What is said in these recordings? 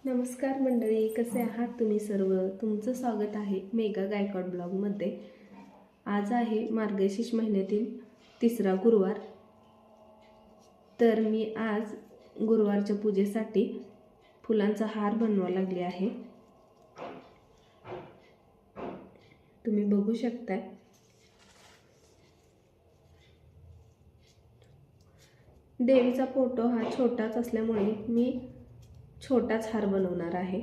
नमस्कार मंडळी, कसे आहात तुम्ही सर्व? तुमचं स्वागत आहे मेगा गायकवाड ब्लॉगमध्ये. आज आहे मार्गशीर्ष महिन्यातील तिसरा गुरुवार. तर मी आज गुरुवारच्या पूजेसाठी फुलांचा हार बनवायला लागले आहे. तुम्ही बघू शकताय. देवीचा फोटो हा छोटाच असल्यामुळे मी छोटाच हार बनवणार आहे.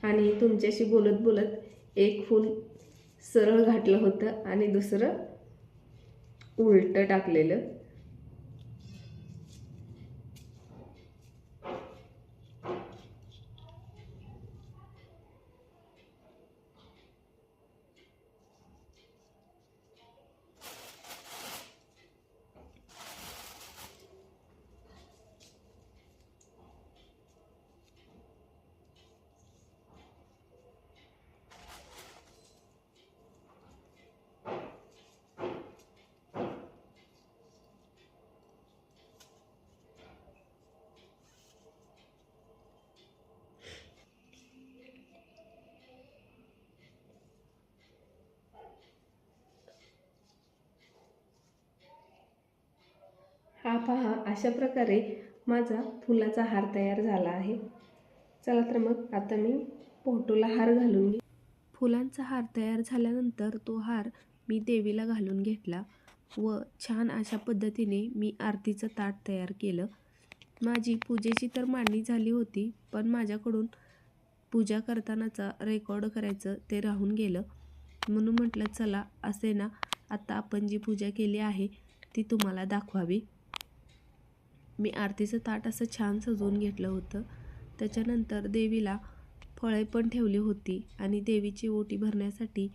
आणि तुमच्याशी बोलत बोलत एक फूल सरळ घातलं होतं आणि दुसरं उलटं टाकलेलं. हा पहा, अशा प्रकारे माझा फुलाचा हार तयार झाला आहे. चला तर मग आता मी फोटोला हार घालून घे. फुलांचा हार तयार झाल्यानंतर तो हार मी देवीला घालून घेतला व छान अशा पद्धतीने मी आरतीचं ताट तयार केलं. माझी पूजेची तर मांडणी झाली होती, पण माझ्याकडून पूजा करतानाचा रेकॉर्ड करायचं ते राहून गेलं. म्हणून म्हटलं चला असे ना, आता आपण जी पूजा केली आहे ती तुम्हाला दाखवावी. मी आरतीचं ताट असं छान सजवून घेतलं होतं. त्याच्यानंतर देवीला फळे पण ठेवली होती आणि देवीची ओटी भरण्यासाठी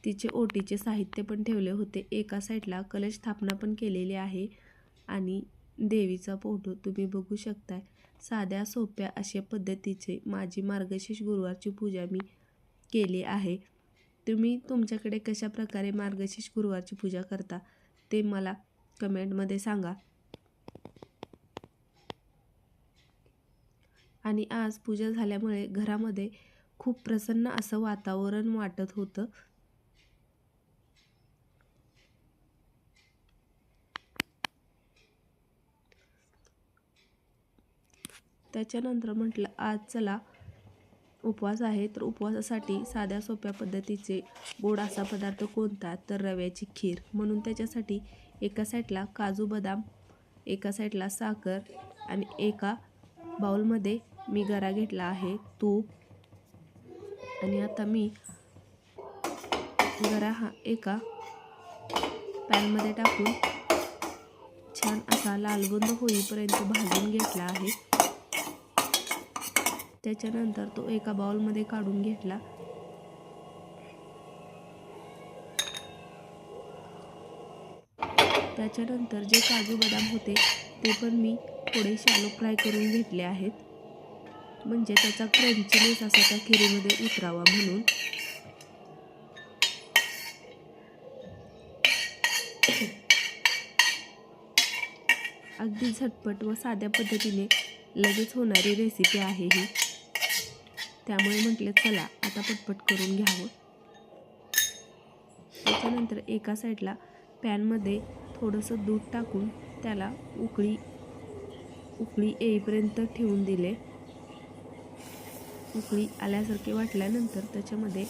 तिचे ओटीचे साहित्य पण ठेवले होते. एका साईडला कलश स्थापना पण केलेली आहे आणि देवीचा फोटो तुम्ही बघू शकताय. साध्या सोप्या अशा पद्धतीचे माझी मार्गशीर्ष गुरुवारची पूजा मी केली आहे. तुम्ही तुमच्याकडे कशा प्रकारे मार्गशीर्ष गुरुवारची पूजा करता ते मला कमेंटमध्ये सांगा. आणि आज पूजा झाल्यामुळे घरामध्ये खूप प्रसन्न असं वातावरण वाटत होतं. त्याच्यानंतर म्हटलं आज चला उपवास आहे, तर उपवासासाठी साध्या सोप्या पद्धतीचे गोड असा पदार्थ कोणता, तर रव्याची खीर. म्हणून त्याच्यासाठी एका साईडला काजू बदाम, एका साईडला साखर आणि एका बाउलमध्ये मी गरा घेतला आहे तूप. आणि आता मी गरा हा एका पॅनमध्ये टाकून छान असा लालबुंद होईपर्यंत भाजून घेतला आहे. त्याच्यानंतर तो एका बाउलमध्ये काढून घेतला. त्याच्यानंतर जे काजू बदाम होते ते पण मी थोडे शॅलो फ्राय करून घेतले आहेत, म्हणजे त्याचा क्रंचीनेस असा त्या खिरीमध्ये उतरावा म्हणून. अगदी झटपट व साध्या पद्धतीने लगेच होणारी रेसिपी आहे ही. त्यामुळे म्हटलं चला आता पटपट करून घ्यावं. त्याच्यानंतर एका साईडला पॅनमध्ये थोडंसं दूध टाकून त्याला उकळी येईपर्यंत ठेवून दिले. उकळी आल्यासारखे वाटल्यानंतर त्याच्यामध्ये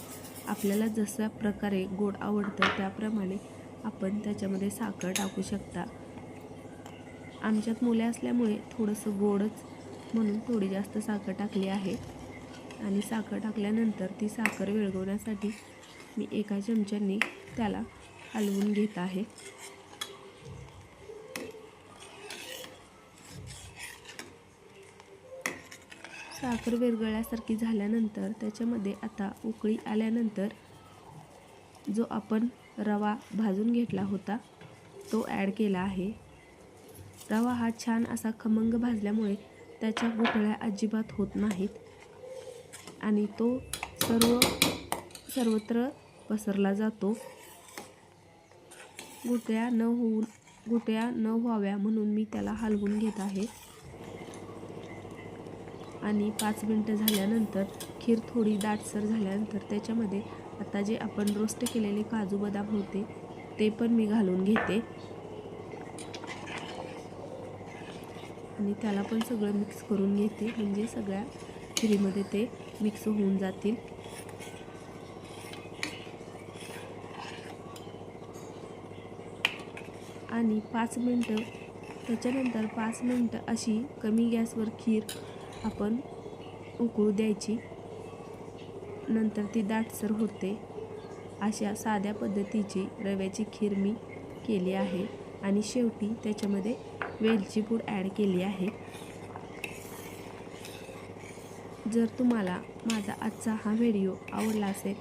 आपल्याला जशा प्रकारे गोड आवडतं त्याप्रमाणे आपण त्याच्यामध्ये साखर टाकू शकता. आमच्यात मुले असल्यामुळे थोडंसं गोडच म्हणून थोडी जास्त साखर टाकली आहे. आणि साखर टाकल्यानंतर ती साखर विरघळवण्यासाठी मी एका चमच्याने त्याला हलवून घेत आहे. साखर विरघळल्यासारखी झाल्यानंतर त्याच्यामध्ये आता उकळी आल्यानंतर जो आपण रवा भाजून घेतला होता तो ॲड केला आहे. रवा हा छान असा खमंग भाजल्यामुळे त्याच्या गुठळ्या अजिबात होत नाहीत आणि तो सर्वत्र पसरला जातो. गुठळ्या न व्हाव्या म्हणून मी त्याला हलवून घेत आहे. आणि 5 मिनटं झाल्यानंतर खीर थोडी दाटसर झाल्यानंतर त्याच्यामध्ये आता जे आपण रोस्ट केलेले काजू बदाम होते ते पण मी घालून घेते आणि त्याला पण सगळं मिक्स करून घेते, म्हणजे सगळ्या खिरीमध्ये ते मिक्स होऊन जातील. आणि 5 मिनटं त्याच्यानंतर 5 मिनटं अशी कमी गॅसवर खीर आपण उकळू द्यायची. नंतर ती दाटसर होते. अशा साध्या पद्धतीची रव्याची खीर मी केली आहे आणि शेवटी त्याच्यामध्ये वेलची पूड ॲड केली आहे. जर तुम्हाला माझा आजचा हा व्हिडिओ आवडला असेल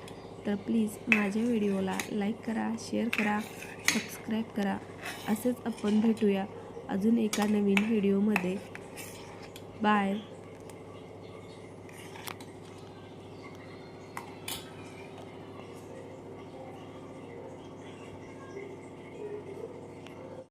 तर प्लीज माझ्या व्हिडिओला लाईक करा, शेअर करा, सबस्क्राईब करा. असंच आपण भेटूया अजून एका नवीन व्हिडिओमध्ये. बाय.